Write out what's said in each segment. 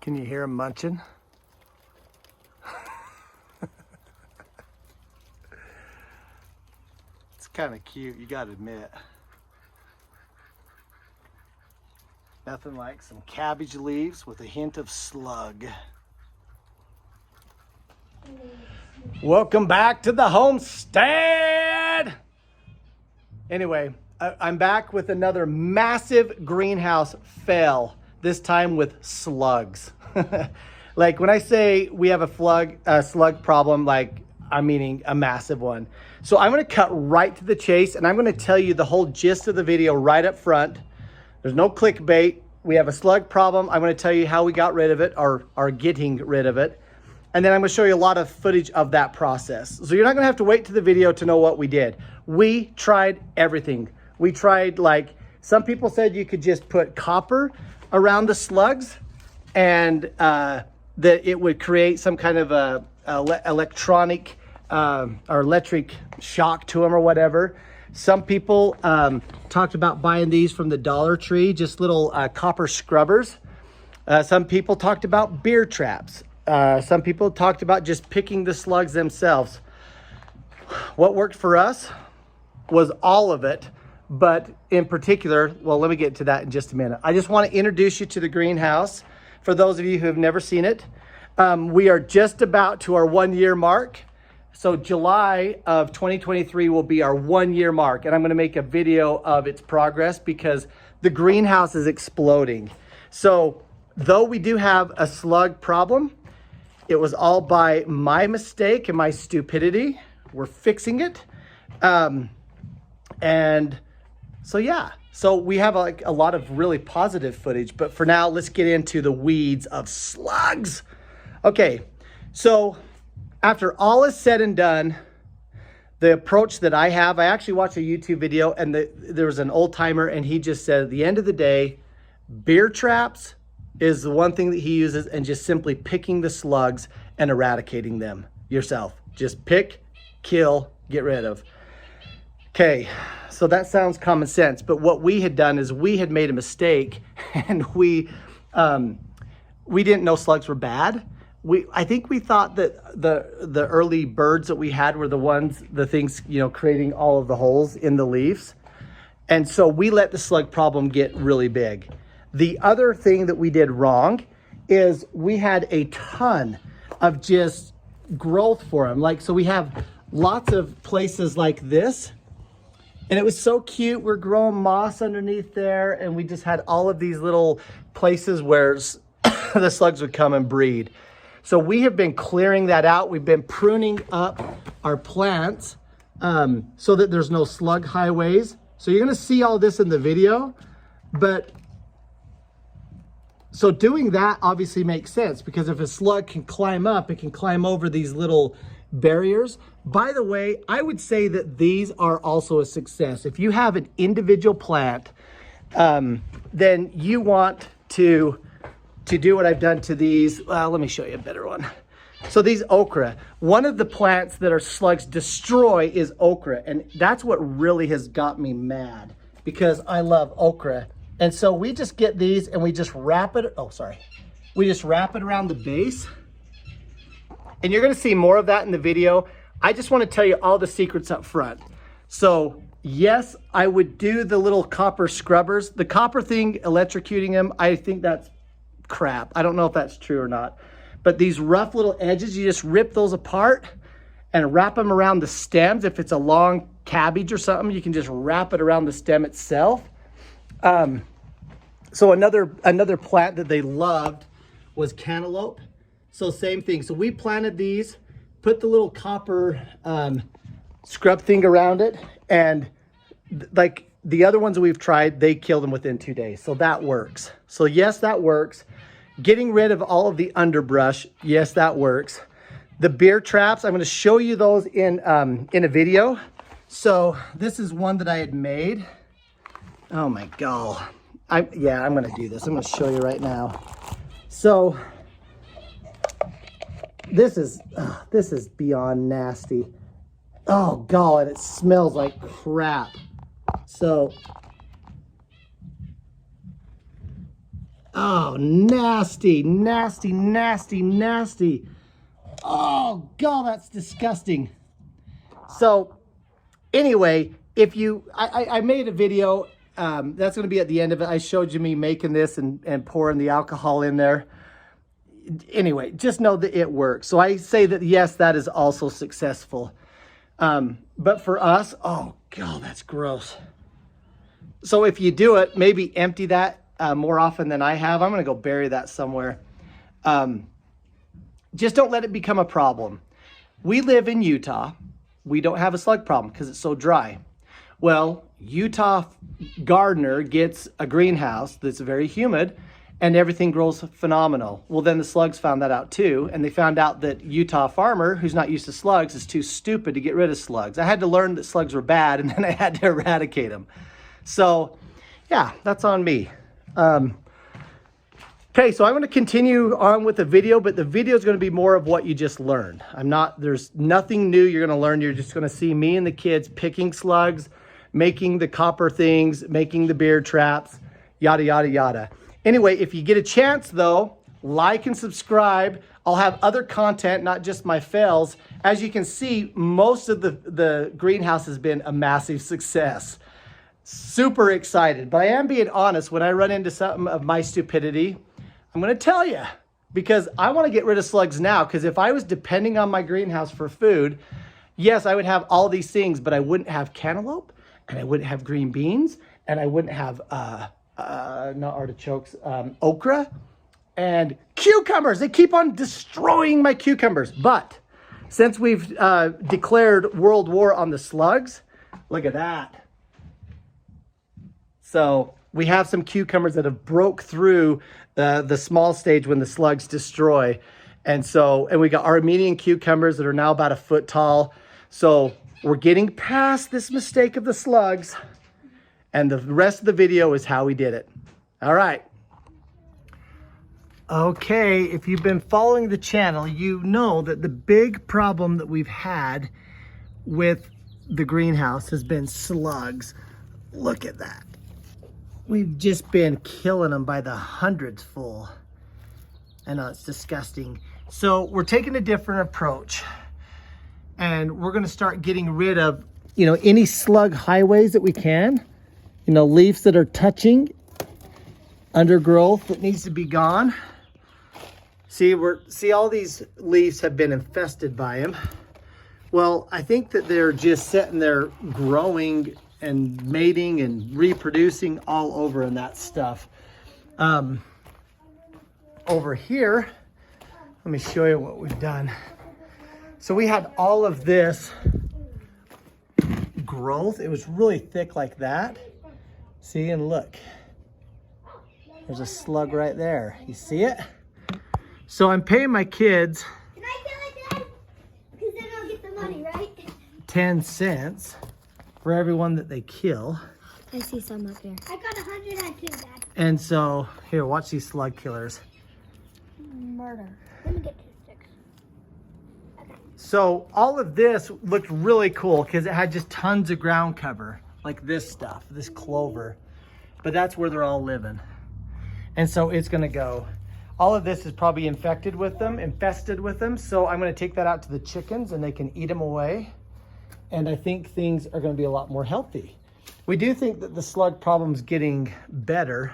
Can you hear him munching? It's kind of cute, you gotta admit. Nothing like some cabbage leaves with a hint of slug. Welcome back to the homestead. Anyway, I'm back with another massive greenhouse fail, this time with slugs. Like when I say we have a slug problem, like I'm meaning a massive one. So I'm gonna cut right to the chase and I'm gonna tell you the whole gist of the video right up front. There's no clickbait. We have a slug problem. I'm gonna tell you how we got rid of it, or are getting rid of it. And then I'm gonna show you a lot of footage of that process. So you're not gonna have to wait to the video to know what we did. We tried everything. We tried, like, some people said you could just put copper around the slugs and that it would create some kind of a electronic or electric shock to them or whatever. Some people talked about buying these from the Dollar Tree, just little copper scrubbers. Some people talked about beer traps. Some people talked about just picking the slugs themselves. What worked for us was all of it, but in particular, well, let me get to that in just a minute. I just want to introduce you to the greenhouse for those of you who have never seen it. We are just about to our 1 year mark. So July of 2023 will be our 1 year mark, and I'm going to make a video of its progress because the greenhouse is exploding. So though we do have a slug problem, it was all by my mistake and my stupidity. We're fixing it. And so, yeah, so we have a lot of really positive footage, but for now, let's get into the weeds of slugs. Okay, so after all is said and done, the approach that I have, I actually watched a YouTube video and there was an old timer and he just said, at the end of the day, beer traps is the one thing that he uses, and just simply picking the slugs and eradicating them yourself. Just pick, kill, get rid of. Okay, so that sounds common sense, but what we had done is we had made a mistake and we didn't know slugs were bad. I think we thought that the early birds that we had were the things, you know, creating all of the holes in the leaves. And so we let the slug problem get really big. The other thing that we did wrong is we had a ton of just growth for them. Like, so we have lots of places like this, and it was so cute. We're growing moss underneath there, and we just had all of these little places where the slugs would come and breed. So we have been clearing that out. We've been pruning up our plants so that there's no slug highways. So you're gonna see all this in the video, but so doing that obviously makes sense, because if a slug can climb up, it can climb over these little barriers. By the way, I would say that these are also a success. If you have an individual plant, then you want to do what I've done to these. Let me show you a better one. So these okra, one of the plants that our slugs destroy is okra. And that's what really has got me mad, because I love okra. And so we just get these and we just wrap it. We just wrap it around the base. And you're gonna see more of that in the video. I just wanna tell you all the secrets up front. So yes, I would do the little copper scrubbers. The copper thing, electrocuting them, I think that's crap. I don't know if that's true or not. But these rough little edges, you just rip those apart and wrap them around the stems. If it's a long cabbage or something, you can just wrap it around the stem itself. So another plant that they loved was cantaloupe. So same thing. So we planted these, put the little copper scrub thing around it, and like the other ones that we've tried, they kill them within 2 days. So that works. So yes, that works. Getting rid of all of the underbrush, yes, that works. The beer traps, I'm going to show you those in a video. So this is one that I had made. Oh my God. I'm going to do this. I'm going to show you right now. So this is beyond nasty. Oh God, it smells like crap. So Oh, nasty, nasty, nasty, nasty. Oh, God, that's disgusting. So, anyway, if you, I made a video, that's going to be at the end of it. I showed you me making this and pouring the alcohol in there. Anyway, just know that it works. So I say that, yes, that is also successful. But for us, oh, God, that's gross. So if you do it, maybe empty that more often than I have. I'm going to go bury that somewhere. Just don't let it become a problem. We live in Utah. We don't have a slug problem because it's so dry. Well, Utah gardener gets a greenhouse that's very humid and everything grows phenomenal. Well, then the slugs found that out too. And they found out that Utah farmer who's not used to slugs is too stupid to get rid of slugs. I had to learn that slugs were bad and then I had to eradicate them. So yeah, that's on me. Okay, so I'm going to continue on with the video, but the video is going to be more of what you just learned. There's nothing new you're going to learn. You're just going to see me and the kids picking slugs, making the copper things, making the beard traps, yada, yada, yada. Anyway, if you get a chance though, like and subscribe. I'll have other content, not just my fails. As you can see, most of the greenhouse has been a massive success. Super excited, but I am being honest. When I run into something of my stupidity, I'm going to tell you, because I want to get rid of slugs now. Because if I was depending on my greenhouse for food, yes, I would have all these things, but I wouldn't have cantaloupe, and I wouldn't have green beans, and I wouldn't have, not artichokes, okra, and cucumbers. They keep on destroying my cucumbers. But since we've declared world war on the slugs, look at that. So we have some cucumbers that have broke through the small stage when the slugs destroy. And we got Armenian cucumbers that are now about 1 foot tall. So we're getting past this mistake of the slugs. And the rest of the video is how we did it. All right. Okay, if you've been following the channel, you know that the big problem that we've had with the greenhouse has been slugs. Look at that. We've just been killing them by the hundreds full. I know, it's disgusting. So we're taking a different approach. And we're going to start getting rid of, any slug highways that we can. Leaves that are touching, undergrowth that needs to be gone. See all these leaves have been infested by them. Well, I think that they're just sitting there growing and mating and reproducing all over in that stuff. Over here, let me show you what we've done. So we had all of this growth. It was really thick like that. See, and look, there's a slug right there. You see it? So I'm paying my kids, can I kill it, Dad? Because then I'll get the money, right? 10 cents for every one that they kill. I see some up here. I got 102, Dad. And so, here, watch these slug killers. Murder. Let me get 2 sticks. Okay. So all of this looked really cool because it had just tons of ground cover, like this stuff, this clover. But that's where they're all living. And so it's gonna go. All of this is probably infested with them. So I'm gonna take that out to the chickens and they can eat them away. And I think things are going to be a lot more healthy. We do think that the slug problem's getting better,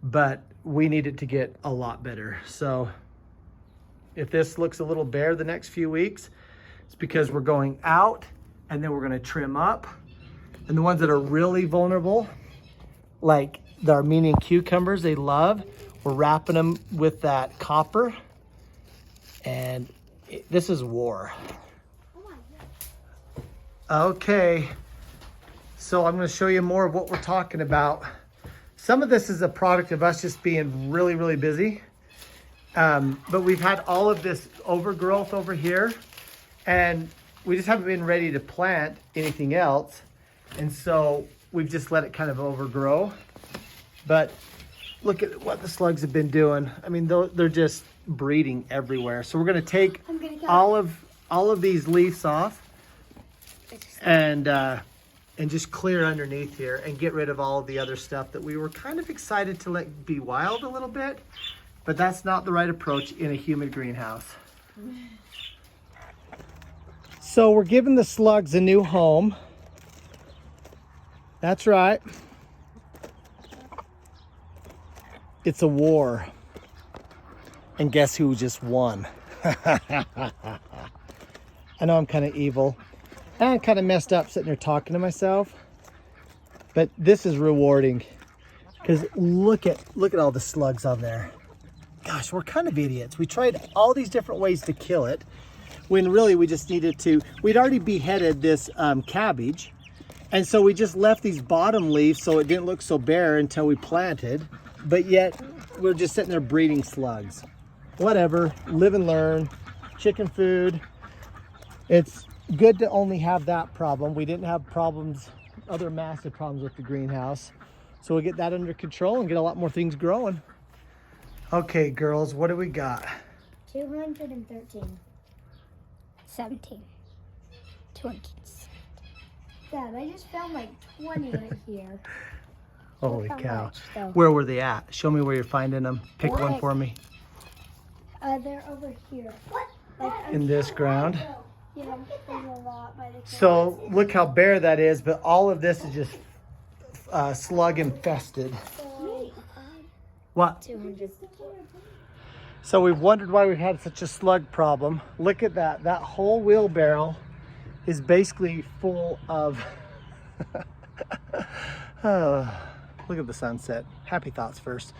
but we need it to get a lot better. So if this looks a little bare the next few weeks, it's because we're going out and then we're going to trim up. And the ones that are really vulnerable, like the Armenian cucumbers they love, we're wrapping them with that copper. And this is war. Okay, so I'm going to show you more of what we're talking about. Some of this is a product of us just being really, really busy. But we've had all of this overgrowth over here, and we just haven't been ready to plant anything else. And so we've just let it kind of overgrow. But look at what the slugs have been doing. I mean, they're just breeding everywhere. So we're going to take all of these leaves off. And and just clear underneath here and get rid of all of the other stuff that we were kind of excited to let be wild a little bit, but that's not the right approach in a humid greenhouse. So we're giving the slugs a new home. That's right. It's a war. And guess who just won? I know I'm kind of evil. And I'm kind of messed up sitting there talking to myself. But this is rewarding. Because look at all the slugs on there. Gosh, we're kind of idiots. We tried all these different ways to kill it, when really we just needed to. We'd already beheaded this cabbage. And so we just left these bottom leaves so it didn't look so bare until we planted. But yet we're just sitting there breeding slugs. Whatever, live and learn. Chicken food. It's good to only have that problem. We didn't have problems, other massive problems with the greenhouse. So we'll get that under control and get a lot more things growing. Okay, girls, what do we got? 213. 17. 200. Dad, I just found like 20 right here. Holy How cow. much, though? Where were they at? Show me where you're finding them. Pick one for me. They're over here. What? Like, In this ground. yeah, there's a lot by the So look how bare that is, but all of this is just slug infested. What? 200. So we've wondered why we've had such a slug problem. Look at that. That whole wheelbarrow is basically full of... Oh, look at the sunset. Happy thoughts first.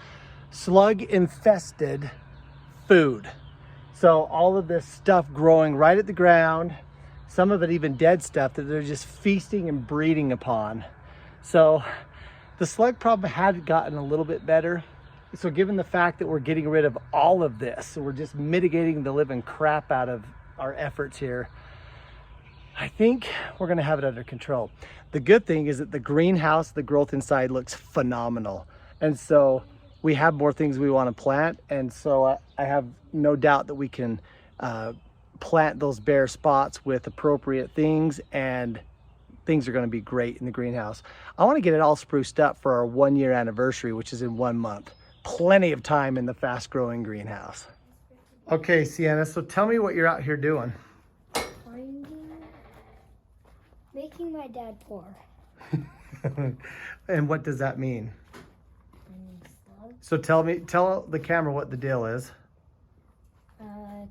Slug infested food. So all of this stuff growing right at the ground, some of it even dead stuff that they're just feasting and breeding upon. So the slug problem had gotten a little bit better. So given the fact that we're getting rid of all of this, so we're just mitigating the living crap out of our efforts here, I think we're gonna have it under control. The good thing is that the greenhouse, the growth inside looks phenomenal. And so we have more things we wanna plant. And so I have no doubt that we can plant those bare spots with appropriate things, and things are gonna be great in the greenhouse. I wanna get it all spruced up for our 1-year anniversary, which is in 1 month. Plenty of time in the fast growing greenhouse. Okay, Sienna, so tell me what you're out here doing. Making my dad poor. And what does that mean? So tell the camera what the deal is.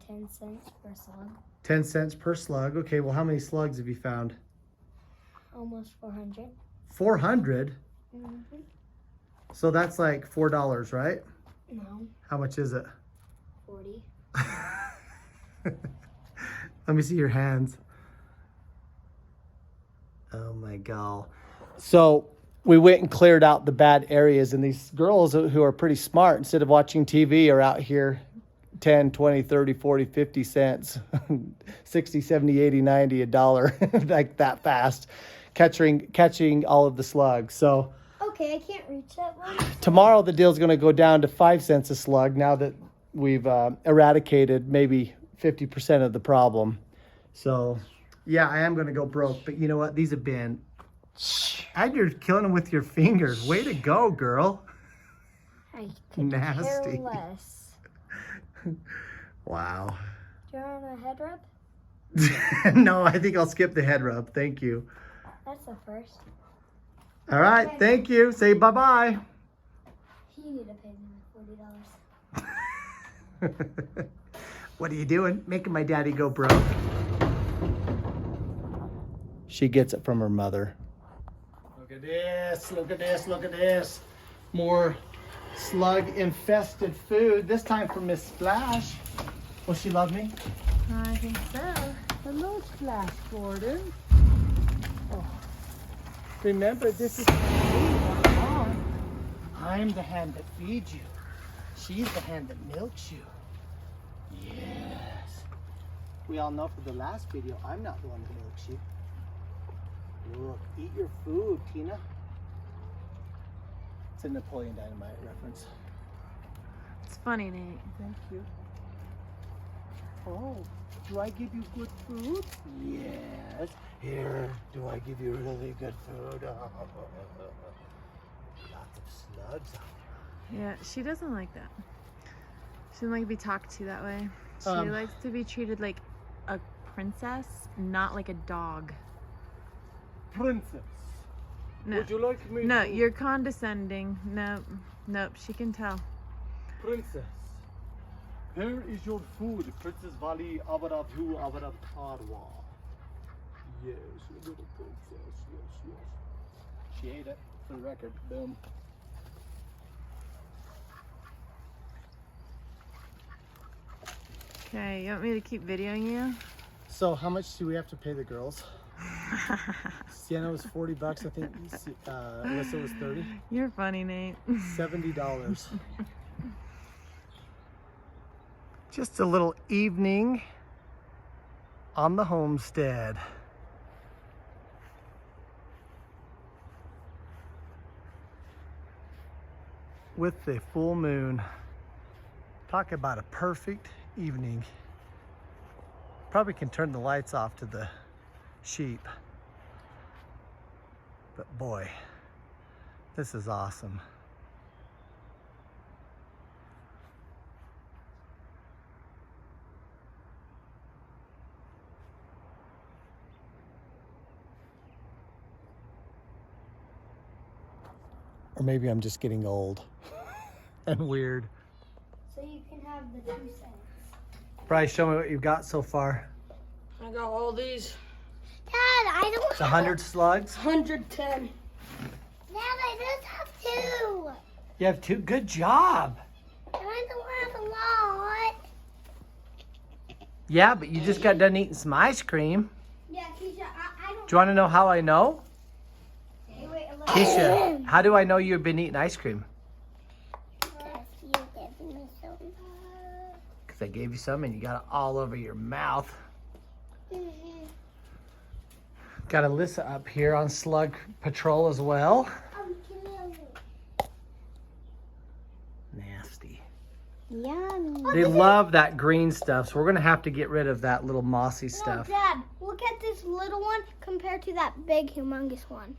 10 cents per slug. 10 cents per slug. Okay, well, how many slugs have you found? Almost 400. 400? Mm-hmm. So that's like $4, right? No. How much is it? 40. Let me see your hands. Oh my God. So we went and cleared out the bad areas, and these girls who are pretty smart, instead of watching TV, are out here 10, 20, 30, 40, 50 cents, 60, 70, 80, 90, $1, like that fast, catching all of the slugs. So Okay, I can't reach that one. tomorrow the deal's gonna go down to 5 cents a slug now that we've eradicated maybe 50% of the problem. So yeah, I am gonna go broke, but you know what? These have been, and you're killing them with your fingers. Way to go, girl. I could Nasty. care less. Wow. Do you want a head rub? No, I think I'll skip the head rub. Thank you. That's the first. All right, thank you. Say bye-bye. You need to pay me $40. What are you doing? Making my daddy go broke. She gets it from her mother. Look at this, look at this, look at this. More slug-infested food, this time from Miss Splash. Will she love me? I think so. Hello, Splash Gordon. Oh. Remember, this is on. I'm the hand that feeds you. She's the hand that milks you. Yes. We all know from the last video, I'm not the one that milks you. Look, eat your food, Tina. It's a Napoleon Dynamite reference. It's funny, Nate. Thank you. Oh, do I give you good food? Yes. Here, do I give you really good food? Oh, lots of slugs out there. Yeah, she doesn't like that. She doesn't like to be talked to that way. She likes to be treated like a princess, not like a dog. Princess, No. would you like me No, to... you're condescending. Nope. Nope, she can tell. Princess, here is your food, Princess Vali Abaravu Abarav Karwa. Yes, little princess, yes. She ate it, for the record, boom. Okay, you want me to keep videoing you? So how much do we have to pay the girls? Sienna was $40, I think Alyssa was 30. You're funny, Nate. $70. Just a little evening on the homestead. With the full moon. Talk about a perfect evening. Probably can turn the lights off to the sheep. But boy, this is awesome. Or maybe I'm just getting old and weird. So you can have the 2 cents. Bryce, show me what you've got so far. I got all these. Dad, I don't It's 100 slugs. 110. Dad, I just have 2. You have 2. Good job. And I don't have a lot. Yeah, but you just got done eating some ice cream. Yeah, Keisha, I don't... Do you want to know how I know? Hey, wait, a little... Keisha, how do I know you've been eating ice cream? You gave me some. Because I gave you some and you got it all over your mouth. Got Alyssa up here on slug patrol as well. Nasty. Yummy. They love that green stuff, so we're going to have to get rid of that little mossy stuff. No, Dad, look at this little one compared to that big, humongous one.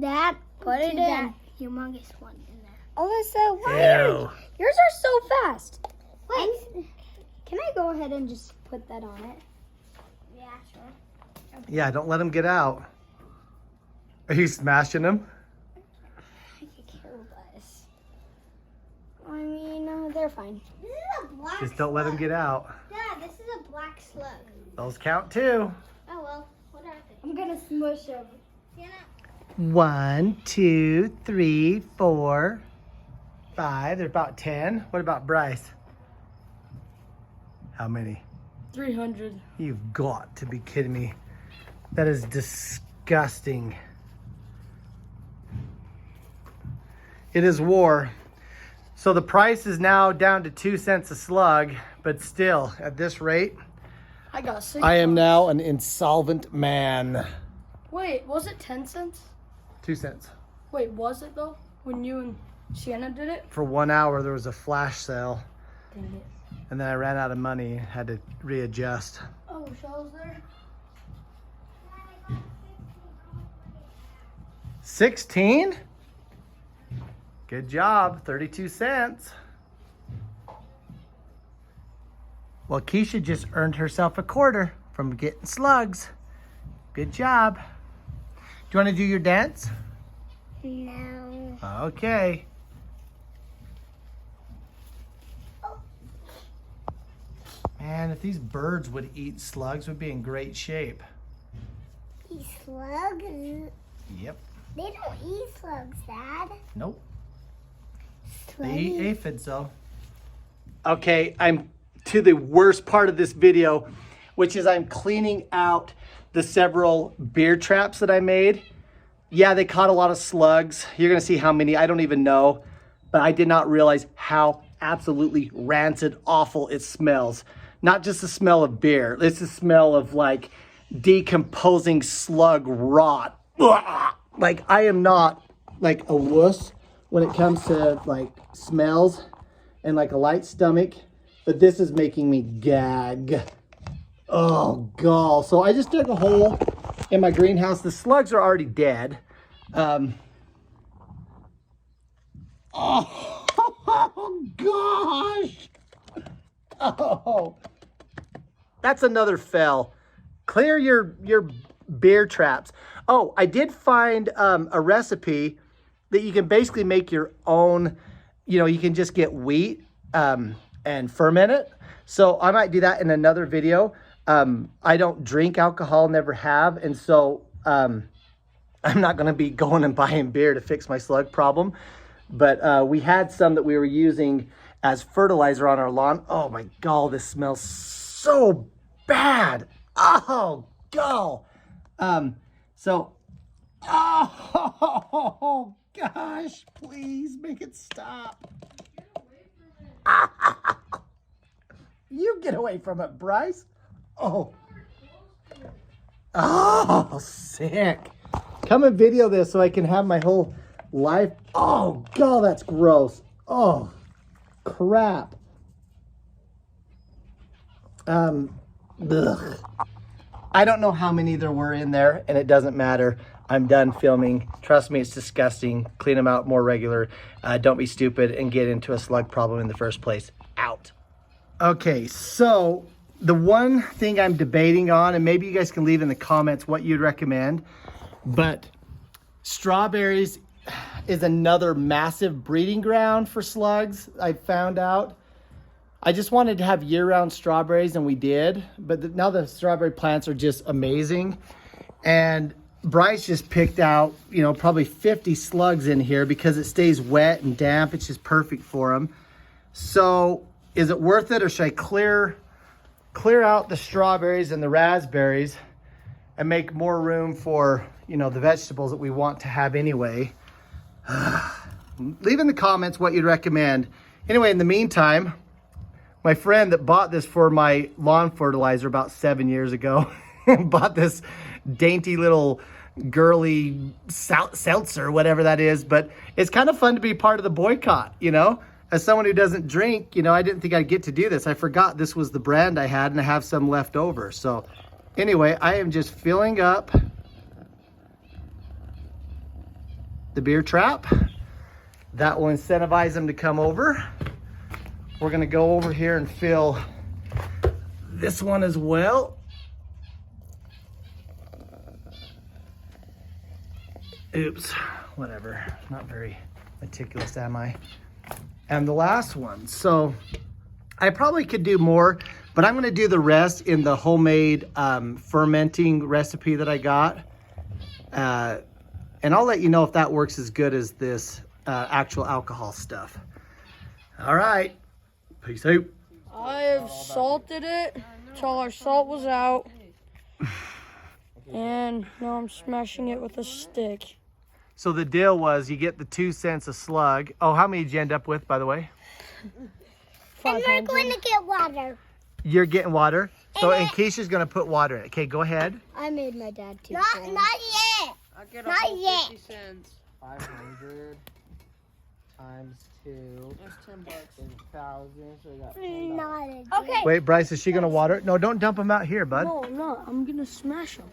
Dad, put it in. That humongous one in there. Alyssa, Ew. yours are so fast. Wait. Can I go ahead and just put that on it? Yeah, sure. Yeah, don't let them get out. Are you smashing them? I could care less. I mean, they're fine. This is a black Just don't let them get out. Dad, this is a black slug. Those count too. Oh, well, what are they? I'm gonna smush them. Sienna? 1, 2, 3, 4, 5. There's about 10. What about Bryce? How many? 300. You've got to be kidding me. That is disgusting. It is war. So the price is now down to 2 cents a slug, but still, at this rate, I got 6. I am now an insolvent man. Wait, was it 10 cents? 2 cents. Wait, was it though? When you and Sienna did it? For 1 hour, there was a flash sale, Dang it. and then I ran out of money, had to readjust. Oh, Shell's there? 16? Good job, 32 cents. Well, Keisha just earned herself a quarter from getting slugs. Good job. Do you want to do your dance? No. Okay. Man, if these birds would eat slugs, we'd be in great shape. These slugs? Yep. They don't eat slugs, Dad. Nope. They Slugs. eat aphids, though. Okay, I'm to the worst part of this video, which is I'm cleaning out the several beer traps that I made. Yeah, they caught a lot of slugs. You're gonna see how many, I don't even know, but I did not realize how absolutely rancid, awful it smells. Not just the smell of beer, it's the smell of like decomposing slug rot. Ugh. Like I am not like a wuss when it comes to like smells and like a light stomach. but this is making me gag. Oh, gall. So I just dug a hole in my greenhouse. The slugs are already dead. Oh, gosh. Oh, that's another fail. Clear your beer traps. Oh, I did find a recipe that you can basically make your own. You know, you can just get wheat and ferment it. So I might do that in another video. I don't drink alcohol, never have. And so I'm not going to be going and buying beer to fix my slug problem. But we had some that we were using as fertilizer on our lawn. Oh my God, this smells so bad. Oh, God. Oh gosh, please make it stop. You get away from it, Bryce. Oh, sick. Come and video this so I can have my whole life. Oh, God, that's gross. Oh, crap. Ugh. I don't know how many there were in there, and it doesn't matter. I'm done filming. Trust me, it's disgusting. Clean them out more regular. Don't be stupid and get into a slug problem in the first place. Out. Okay, so the one thing I'm debating on, and maybe you guys can leave in the comments what you'd recommend, but strawberries is another massive breeding ground for slugs, I found out. I just wanted to have year-round strawberries, and we did, but now the strawberry plants are just amazing. And Bryce just picked out, you know, probably 50 slugs in here because it stays wet and damp. It's just perfect for them. So is it worth it, or should I clear out the strawberries and the raspberries and make more room for, you know, the vegetables that we want to have anyway? Leave in the comments what you'd recommend. Anyway, in the meantime, my friend that bought this for my lawn fertilizer about 7 years ago bought this dainty little girly seltzer, whatever that is. But it's kind of fun to be part of the boycott, you know? As someone who doesn't drink, you know, I didn't think I'd get to do this. I forgot this was the brand I had, and I have some left over. So anyway, I am just filling up the beer trap. That will incentivize them to come over. We're gonna go over here and fill this one as well. Oops, whatever. Not very meticulous, am I? And the last one. So I probably could do more, but I'm gonna do the rest in the homemade fermenting recipe that I got. And I'll let you know if that works as good as this actual alcohol stuff. All right, peace out. I have salted it till our salt was out. And now I'm smashing it with a stick. So the deal was you get the 2 cents a slug. Oh, how many did you end up with, by the way? And we're going to get water. You're getting water? So, and Keisha's going to put water in it. Okay, go ahead. I made my dad too. Not yet. I get Not whole yet. 50 cents. 500 times 2 That's $10. is 1,000. So we got Not $10. a okay. Wait, Bryce, is she going to water it? No, don't dump them out here, bud. No, I'm not. I'm going to smash them.